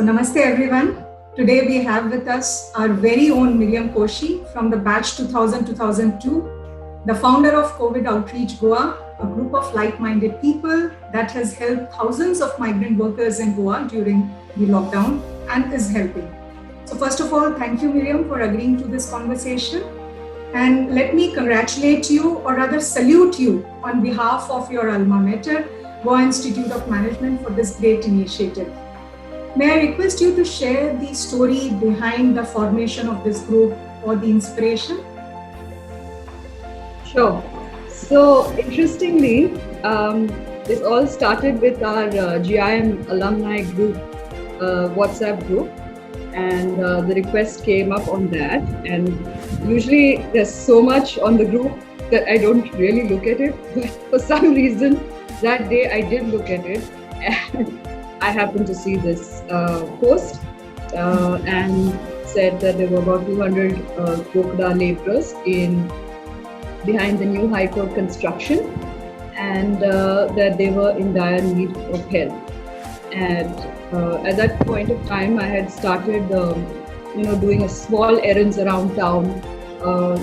So, namaste everyone. Today we have with us our very own Miriam Koshi from the batch 2000-2002, the founder of COVID Outreach Goa, a group of like-minded people that has helped thousands of migrant workers in Goa during the lockdown and is helping. So, first of all, thank you, Miriam, for agreeing to this conversation. And let me congratulate you, or rather salute you, on behalf of your alma mater, Goa Institute of Management, for this great initiative. May I request you to share the story behind the formation of this group or the inspiration? Sure. So interestingly, this all started with our GIM alumni group, WhatsApp group, and the request came up on that. And usually there's so much on the group that I don't really look at it, but for some reason that day I did look at it, and I happened to see this post and said that there were about 200 Gokda laborers behind the new High Court construction, and that they were in dire need of help. And at that point of time, I had started, doing a small errands around town,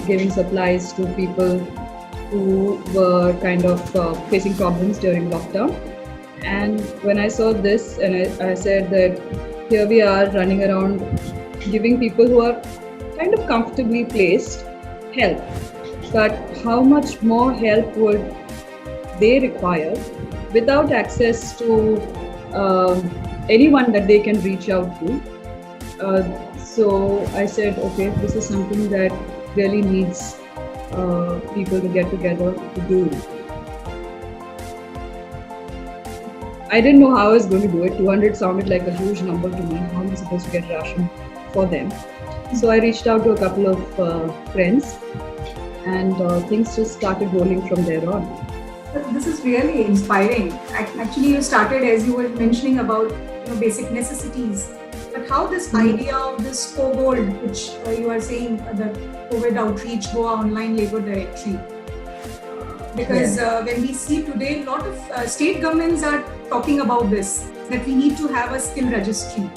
giving supplies to people who were kind of facing problems during lockdown. And when I saw this, and I said that here we are running around giving people who are kind of comfortably placed help, but how much more help would they require without access to anyone that they can reach out to? So I said, okay, this is something that really needs people to get together to do. I didn't know how I was going to do it. 200 sounded like a huge number to me. How am I supposed to get ration for them? So I reached out to a couple of friends, and things just started rolling from there on. This is really inspiring. Actually, you started, as you were mentioning, about basic necessities. But how this idea of this COGOLD, which you are saying, the COVID Outreach Goa Online Labour Directory, because when we see today, a lot of state governments are talking about this, that we need to have a skill registry.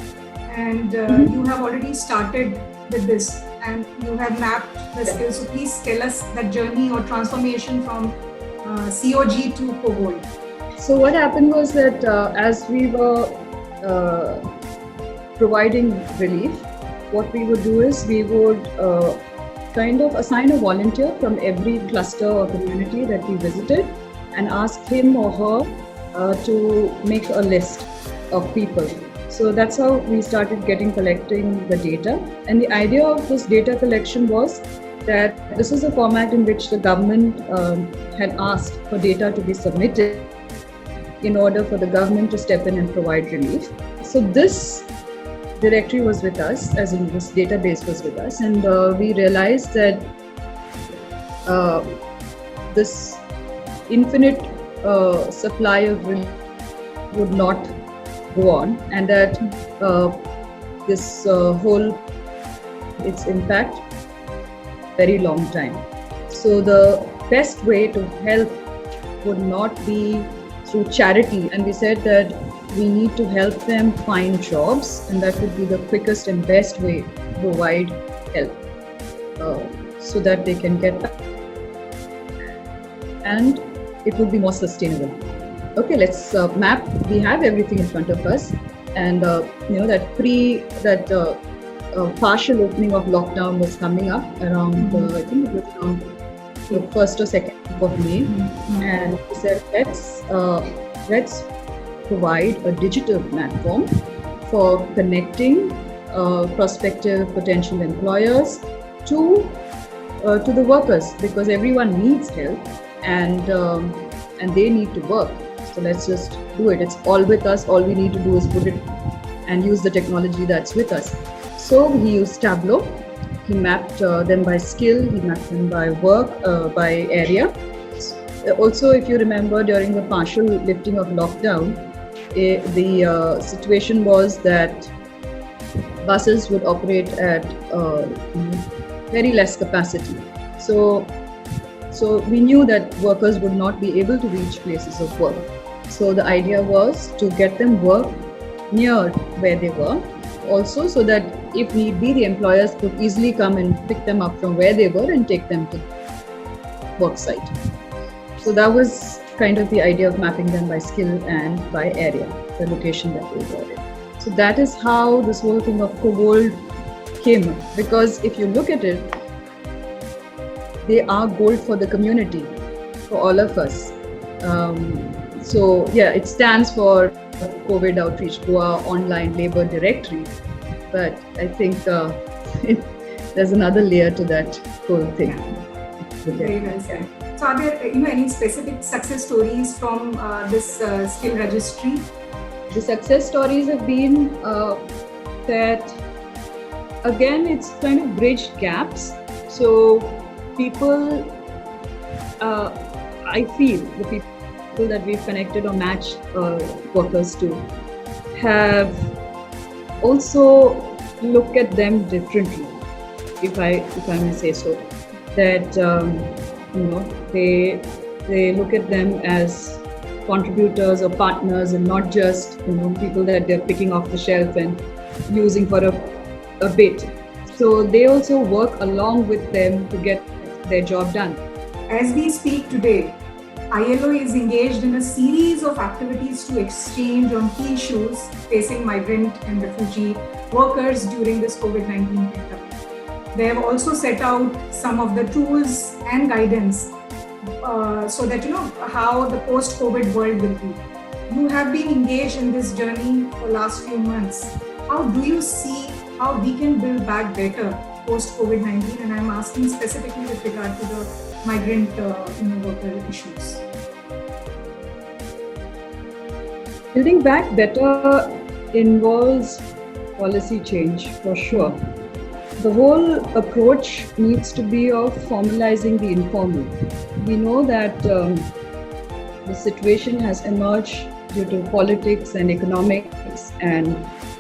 And you have already started with this, and you have mapped the skills. So please tell us that journey or transformation from COG to COGOLD. So what happened was that as we were providing relief, what we would do is we would kind of assign a volunteer from every cluster or community that we visited and ask him or her to make a list of people. So that's how we started collecting the data. And the idea of this data collection was that this is a format in which the government had asked for data to be submitted in order for the government to step in and provide relief. So this directory was with us, as in this database was with us, and we realized that this infinite supply of relief would not go on, and that this whole its impact very long time. So the best way to help would not be through charity, and we said that we need to help them find jobs, and that would be the quickest and best way to provide help so that they can get back, and it would be more sustainable. Okay, let's map. We have everything in front of us, and that partial opening of lockdown was coming up around I think it was around the first or second week of May, and we said let's provide a digital platform for connecting prospective potential employers to the workers, because everyone needs help and they need to work. So let's just do it. It's all with us. All we need to do is put it and use the technology that's with us. So he used Tableau. He mapped them by skill. He mapped them by work, by area. Also, if you remember, during the partial lifting of lockdown, the situation was that buses would operate at very less capacity. So we knew that workers would not be able to reach places of work. So the idea was to get them work near where they were, also so that if need be, the employers could easily come and pick them up from where they were and take them to work site. So that was kind of the idea of mapping them by skill and by area, the location that they were in. So that is how this whole thing of Cogold came up. Because if you look at it, they are gold for the community, for all of us. So yeah, it stands for COVID Outreach Goa Online Labor Directory. But I think there's another layer to that whole thing. Very well said. So are there any specific success stories from this skill registry? The success stories have been that, again, it's kind of bridged gaps. So people, I feel the people that we've connected or matched workers to have also looked at them differently, if I may say so. That they look at them as contributors or partners, and not just people that they're picking off the shelf and using for a bit. So they also work along with them to get their job done. As we speak today, ILO is engaged in a series of activities to exchange on key issues facing migrant and refugee workers during this COVID-19 pandemic. They have also set out some of the tools and guidance so that how the post-COVID world will be. You have been engaged in this journey for last few months. How do you see how we can build back better post-COVID-19? And I'm asking specifically with regard to the migrant worker issues. Building back better involves policy change, for sure. The whole approach needs to be of formalizing the informal. We know that the situation has emerged due to politics and economics, and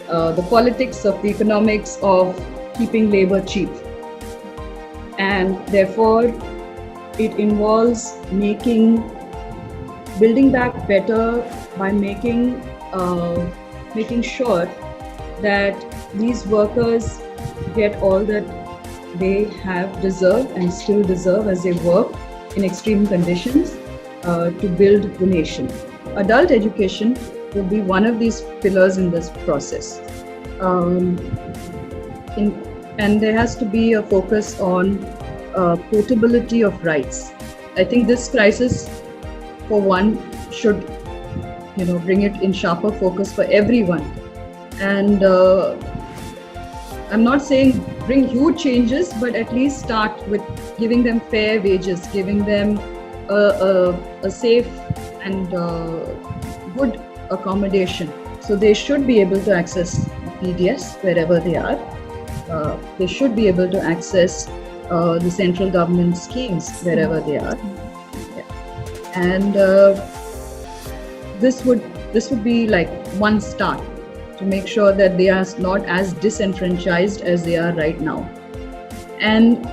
the politics of the economics of keeping labor cheap. And therefore, it involves building back better by making sure that these workers get all that they have deserved and still deserve as they work in extreme conditions to build the nation. Adult education will be one of these pillars in this process. And there has to be a focus on portability of rights. I think this crisis, for one, should bring it in sharper focus for everyone. And I'm not saying bring huge changes, but at least start with giving them fair wages, giving them a safe and good accommodation. So they should be able to access PDS wherever they are. They should be able to access the central government schemes wherever they are. Yeah. And this would be like one start to make sure that they are not as disenfranchised as they are right now. And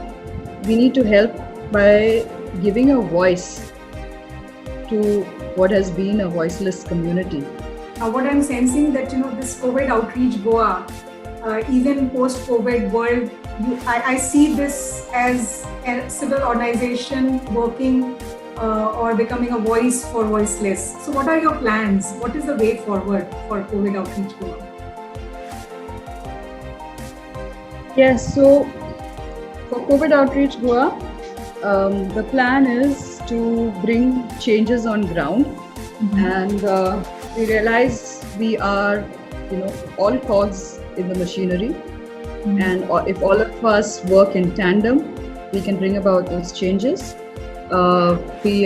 we need to help by giving a voice to what has been a voiceless community. What I'm sensing that this COVID Outreach Goa, even post-COVID world, I see this as a civil organization working or becoming a voice for voiceless. So what are your plans? What is the way forward for COVID Outreach Goa? Yes, so for COVID Outreach Goa, the plan is to bring changes on ground. Mm-hmm. And we realize we are, all cogs in the machinery. Mm-hmm. And if all of us work in tandem, we can bring about those changes. Be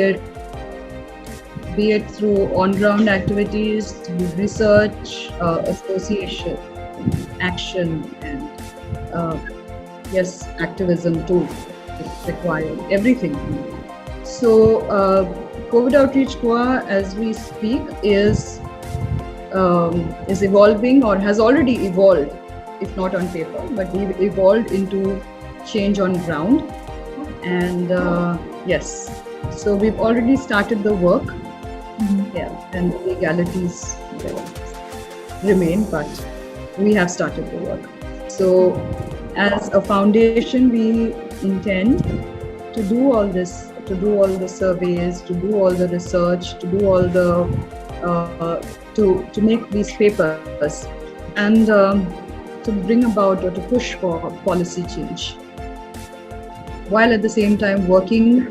it through on-ground activities, through research, association, action, and activism too, if required, everything. So COVID Outreach Goa, as we speak, is evolving, or has already evolved, if not on paper, but we've evolved into change on ground. And yes, so we've already started the work. Mm-hmm. Yeah, and the legalities. remain, but we have started the work. So as a foundation, we intend to do all this, to do all the surveys, to do all the research, to do all the to make these papers, and to bring about or to push for policy change, while at the same time working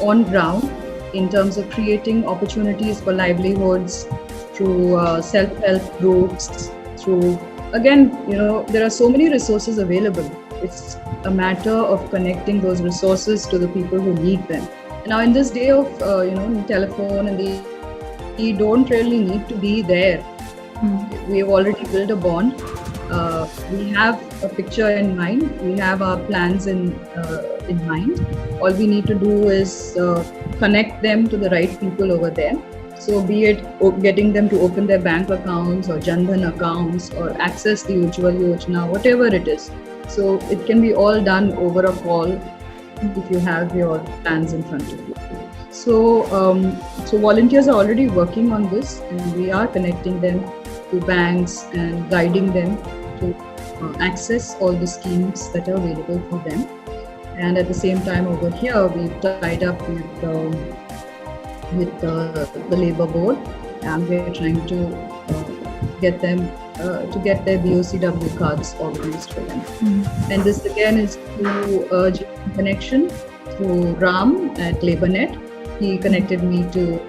on ground in terms of creating opportunities for livelihoods through self-help groups, through, again, there are so many resources available. It's a matter of connecting those resources to the people who need them. Now, in this day of telephone, and we don't really need to be there. We have already built a bond. We have a picture in mind. We have our plans in mind. All we need to do is connect them to the right people over there. So be it getting them to open their bank accounts or Jan Dhan accounts or access the Ujjwal Yojana, whatever it is. So it can be all done over a call if you have your plans in front of you. So volunteers are already working on this, and we are connecting them to banks and guiding them to access all the schemes that are available for them. And at the same time, over here, we've tied up with the Labour Board, and we're trying to get them to get their BOCW cards organized for them. And this again is through connection through Ram at LabourNet. He connected me to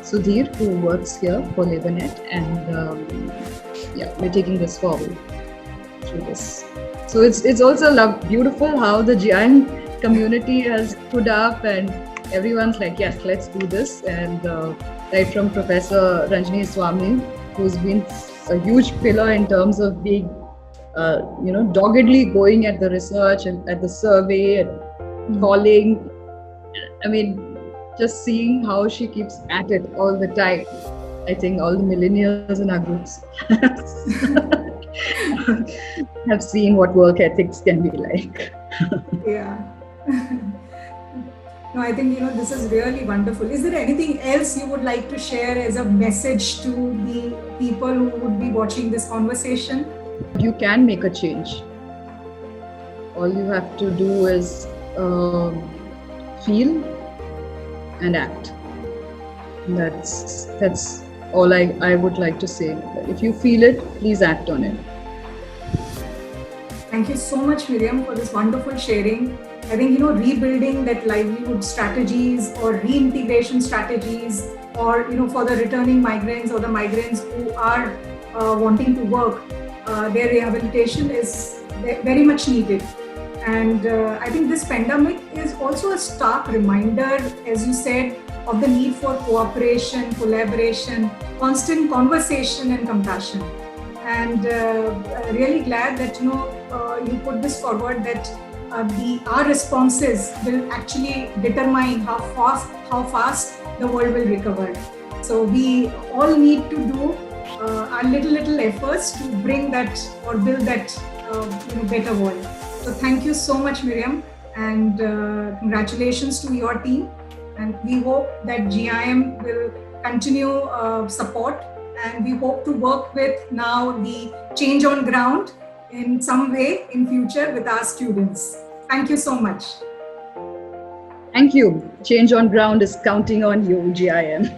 Sudhir, who works here for LabourNet, and we're taking this forward through this. So it's also beautiful how the GIM community has put up, and everyone's like, yes, let's do this. And right from Professor Ranjini Swami, who's been a huge pillar in terms of being, doggedly going at the research and at the survey and calling. I mean, just seeing how she keeps at it all the time. I think all the millennials in our groups have seen what work ethics can be like. Yeah. No, I think, this is really wonderful. Is there anything else you would like to share as a message to the people who would be watching this conversation? You can make a change. All you have to do is feel and act. That's all I would like to say. If you feel it, please act on it. Thank you so much, Miriam, for this wonderful sharing. I think, rebuilding that livelihood strategies or reintegration strategies, or, for the returning migrants or the migrants who are wanting to work, their rehabilitation is very much needed. And I think this pandemic is also a stark reminder, as you said, of the need for cooperation, collaboration, constant conversation and compassion. And really glad that, you put this forward, that our responses will actually determine how fast the world will recover. So we all need to do our little efforts to bring that or build that better world. So thank you so much, Miriam, and congratulations to your team. And we hope that GIM will continue support, and we hope to work with now the change on ground in some way in future with our students. Thank you so much. Thank you. Change on ground is counting on you, GIM.